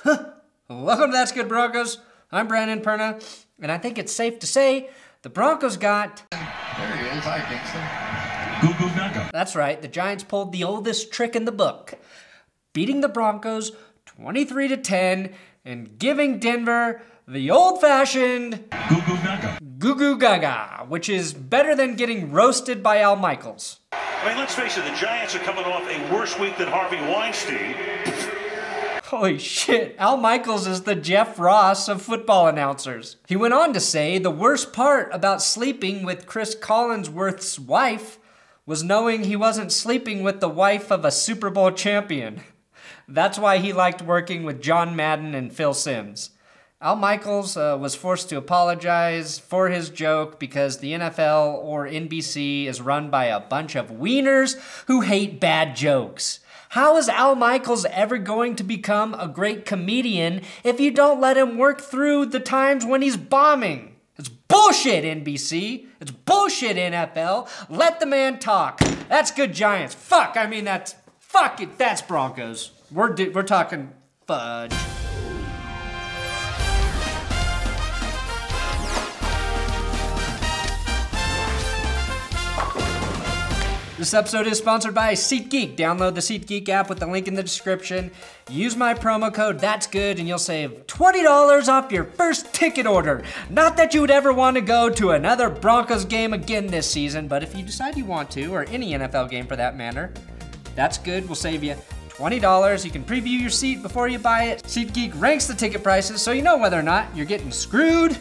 Welcome to That's Good Broncos. I'm Brandon Perna, and I think it's safe to say the Broncos got... There he is, hi Kingston. Goo Gaga. That's right, the Giants pulled the oldest trick in the book, beating the Broncos 23-10 and giving Denver the old-fashioned Goo Goo Gaga, which is better than getting roasted by Al Michaels. I mean, let's face it, the Giants are coming off a worse week than Harvey Weinstein. Holy shit, Al Michaels is the Jeff Ross of football announcers. He went on to say the worst part about sleeping with Chris Collinsworth's wife was knowing he wasn't sleeping with the wife of a Super Bowl champion. That's why he liked working with John Madden and Phil Simms. Al Michaels was forced to apologize for his joke because the NFL or NBC is run by a bunch of wieners who hate bad jokes. How is Al Michaels ever going to become a great comedian if you don't let him work through the times when he's bombing? It's bullshit, NBC. It's bullshit, NFL. Let the man talk. That's good Giants. Fuck, I mean that's Broncos. We're talking fudge. This episode is sponsored by SeatGeek. Download the SeatGeek app with the link in the description. Use my promo code ThatsGood and you'll save $20 off your first ticket order. Not that you would ever want to go to another Broncos game again this season, but if you decide you want to, or any NFL game for that matter, That's Good will save you $20. You can preview your seat before you buy it. SeatGeek ranks the ticket prices so you know whether or not you're getting screwed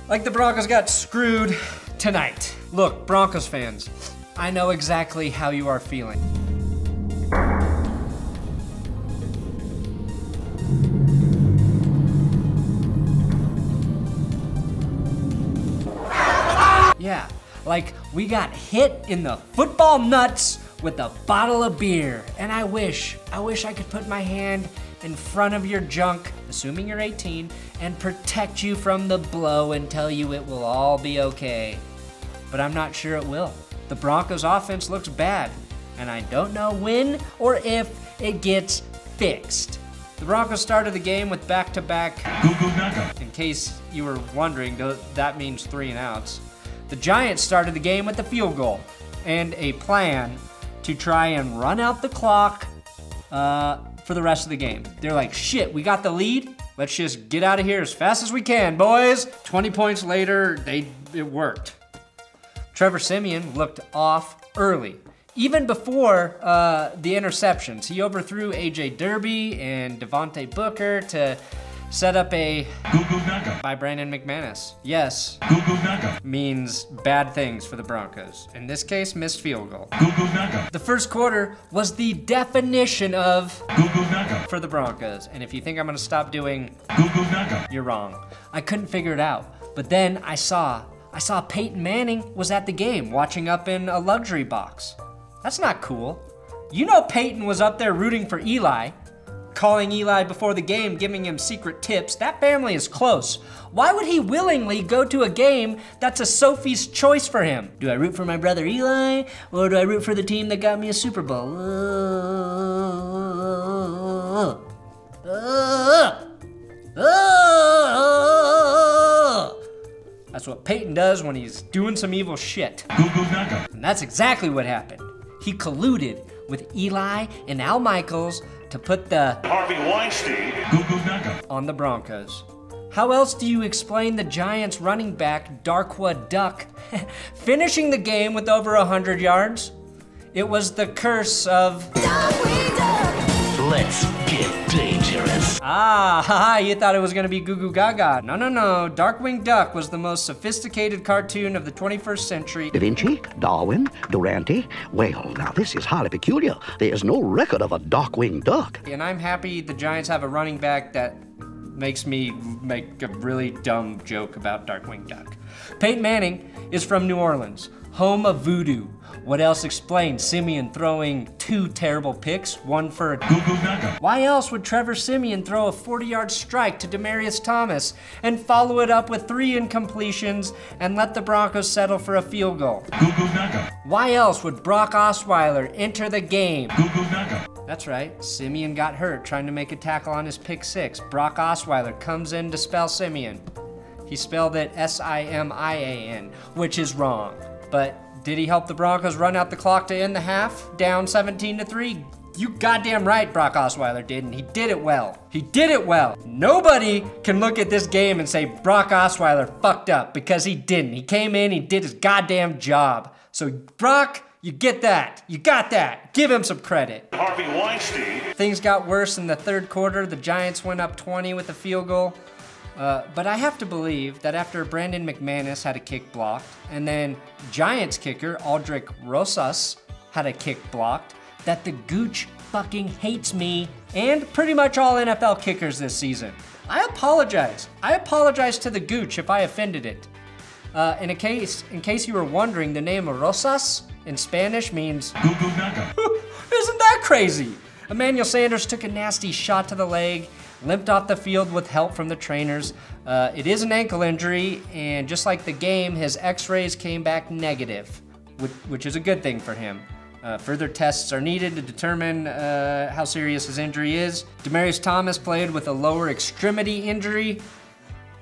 like the Broncos got screwed tonight. Look, Broncos fans, I know exactly how you are feeling. Yeah, like we got hit in the football nuts with a bottle of beer. And I wish I could put my hand in front of your junk, assuming you're 18, and protect you from the blow and tell you it will all be okay. But I'm not sure it will. The Broncos offense looks bad, and I don't know when or if it gets fixed. The Broncos started the game with back-to-back, in case you were wondering, that means 3 and outs. The Giants started the game with a field goal and a plan to try and run out the clock for the rest of the game. They're like, shit, we got the lead. Let's just get out of here as fast as we can, boys. 20 points later, it worked. Trevor Siemian looked off early. Even before the interceptions, he overthrew A.J. Derby and Devontae Booker to set up a by Brandon McManus. Yes, means bad things for the Broncos. In this case, missed field goal. The first quarter was the definition of for the Broncos. And if you think I'm gonna stop doing you're wrong. I couldn't figure it out. But then I saw Peyton Manning was at the game, watching up in a luxury box. That's not cool. You know Peyton was up there rooting for Eli, calling Eli before the game, giving him secret tips. That family is close. Why would he willingly go to a game that's a Sophie's choice for him? Do I root for my brother Eli, or do I root for the team that got me a Super Bowl? That's what Peyton does when he's doing some evil shit. And that's exactly what happened. He colluded with Eli and Al Michaels to put the Harvey Weinstein on the Broncos. How else do you explain the Giants running back Darkwa Duck finishing the game with over 100 yards? It was the curse of Let's get dangerous. You thought it was gonna be Goo Goo Gaga. No. Darkwing Duck was the most sophisticated cartoon of the 21st century. Da Vinci, Darwin, Durante. Well, now this is highly peculiar. There's no record of a Darkwing Duck. And I'm happy the Giants have a running back that makes me make a really dumb joke about Darkwing Duck. Peyton Manning is from New Orleans, home of voodoo. What else explains Siemian throwing 2 terrible picks, one for a... Why else would Trevor Siemian throw a 40-yard strike to Demaryius Thomas and follow it up with 3 incompletions and let the Broncos settle for a field goal? Why else would Brock Osweiler enter the game That's right, Siemian got hurt trying to make a tackle on his pick six. Brock Osweiler comes in to spell Siemian. He spelled it S-I-M-I-A-N, which is wrong. But did he help the Broncos run out the clock to end the half, down 17-3? You goddamn right Brock Osweiler did, and he did it well. He did it well. Nobody can look at this game and say Brock Osweiler fucked up, because he didn't. He came in, he did his goddamn job. So Brock, you get that. You got that. Give him some credit. Harvey Weinstein. Things got worse in the third quarter. The Giants went up 20 with a field goal. But I have to believe that after Brandon McManus had a kick blocked, and then Giants kicker Aldrick Rosas had a kick blocked, that the Gooch fucking hates me and pretty much all NFL kickers this season. I apologize. I apologize to the Gooch if I offended it. In case you were wondering, the name Rosas in Spanish means Isn't that crazy? Emmanuel Sanders took a nasty shot to the leg, limped off the field with help from the trainers. It is an ankle injury, and just like the game, his x-rays came back negative, which is a good thing for him. Further tests are needed to determine how serious his injury is. Demaryius Thomas played with a lower extremity injury,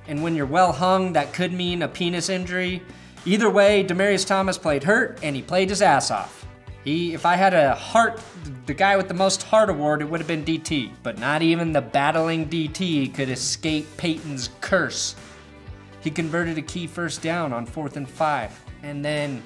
and when you're well hung, that could mean a penis injury. Either way, Demaryius Thomas played hurt, and he played his ass off. If I had a heart, the guy with the most heart award, it would have been DT. But not even the battling DT could escape Peyton's curse. He converted a key first down on 4th and 5. And then,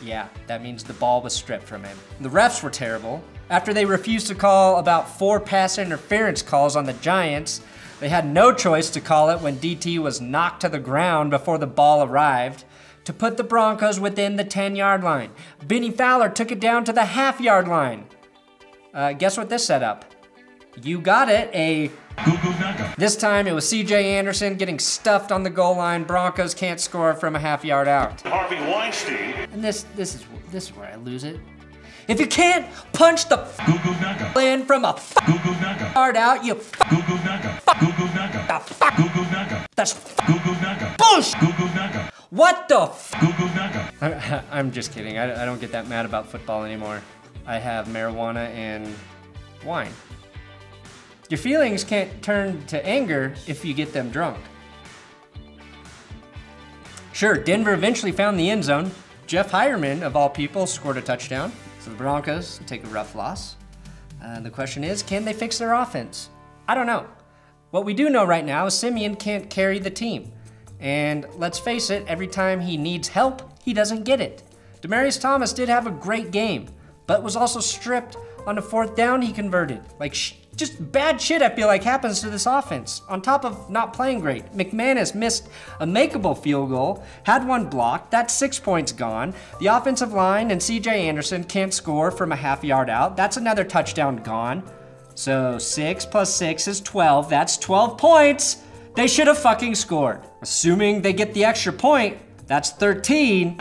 yeah, that means the ball was stripped from him. The refs were terrible. After they refused to call about 4 pass interference calls on the Giants, they had no choice to call it when DT was knocked to the ground before the ball arrived, to put the Broncos within the 10-yard line. Benny Fowler took it down to the half-yard line. Guess what this set up? You got it, This time it was C.J. Anderson getting stuffed on the goal line. Broncos can't score from a half-yard out. Harvey Weinstein. And this is where I lose it. If you can't punch the in from a yard out, you that's bullshit. What the I'm just kidding. I don't get that mad about football anymore. I have marijuana and wine. Your feelings can't turn to anger if you get them drunk. Sure, Denver eventually found the end zone. Jeff Hireman, of all people, scored a touchdown. So the Broncos take a rough loss. The question is, can they fix their offense? I don't know. What we do know right now is Siemian can't carry the team. And let's face it, every time he needs help, he doesn't get it. Demaryius Thomas did have a great game, but was also stripped on the 4th down he converted. Like, just bad shit, I feel like, happens to this offense, on top of not playing great. McManus missed a makeable field goal, had one blocked, that's 6 points gone. The offensive line and C.J. Anderson can't score from a half-yard out, that's another touchdown gone. So 6 plus 6 is 12, that's 12 points. They should have fucking scored. Assuming they get the extra point, that's 13,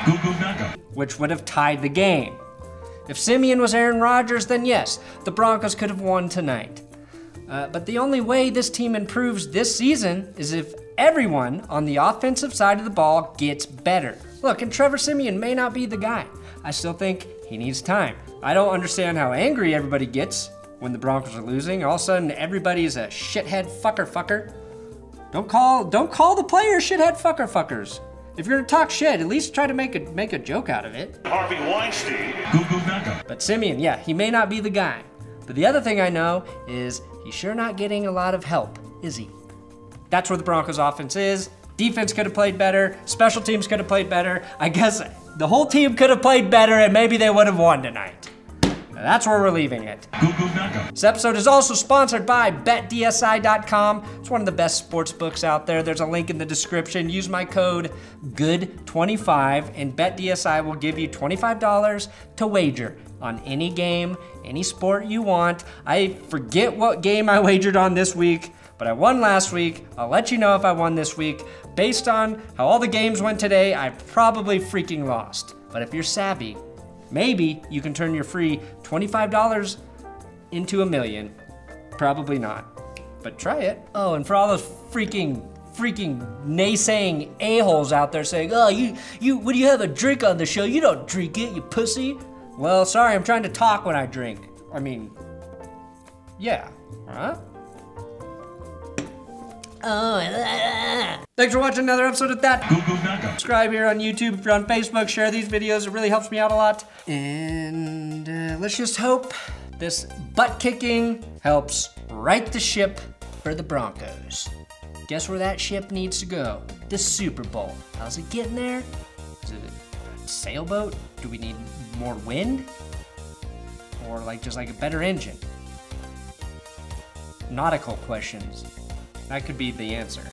which would have tied the game. If Siemian was Aaron Rodgers, then yes, the Broncos could have won tonight. But the only way this team improves this season is if everyone on the offensive side of the ball gets better. Look, and Trevor Siemian may not be the guy. I still think he needs time. I don't understand how angry everybody gets when the Broncos are losing. All of a sudden, everybody's a shithead fucker. Don't call the players shithead fuckers. If you're gonna talk shit, at least try to make a joke out of it. Harvey Weinstein. But Siemian, yeah, he may not be the guy. But the other thing I know is he's sure not getting a lot of help, is he? That's where the Broncos offense is. Defense could have played better. Special teams could have played better. I guess the whole team could have played better and maybe they would have won tonight. That's where we're leaving it. This episode is also sponsored by BetDSi.com. It's one of the best sports books out there. There's a link in the description. Use my code GOOD25 and BetDSi will give you $25 to wager on any game, any sport you want. I forget what game I wagered on this week, but I won last week. I'll let you know if I won this week. Based on how all the games went today, I probably freaking lost. But if you're savvy, maybe you can turn your free $25 into $1 million. Probably not, but try it. Oh, and for all those freaking naysaying a-holes out there saying, oh, when you have a drink on the show, you don't drink it, you pussy. Well, sorry, I'm trying to talk when I drink. I mean, Yeah. Huh? Thanks for watching another episode of That. Goo Goo Gaga. Subscribe here on YouTube. If you're on Facebook, share these videos. It really helps me out a lot. And let's just hope this butt kicking helps right the ship for the Broncos. Guess where that ship needs to go? The Super Bowl. How's it getting there? Is it a sailboat? Do we need more wind? Or just like a better engine? Nautical questions. That could be the answer.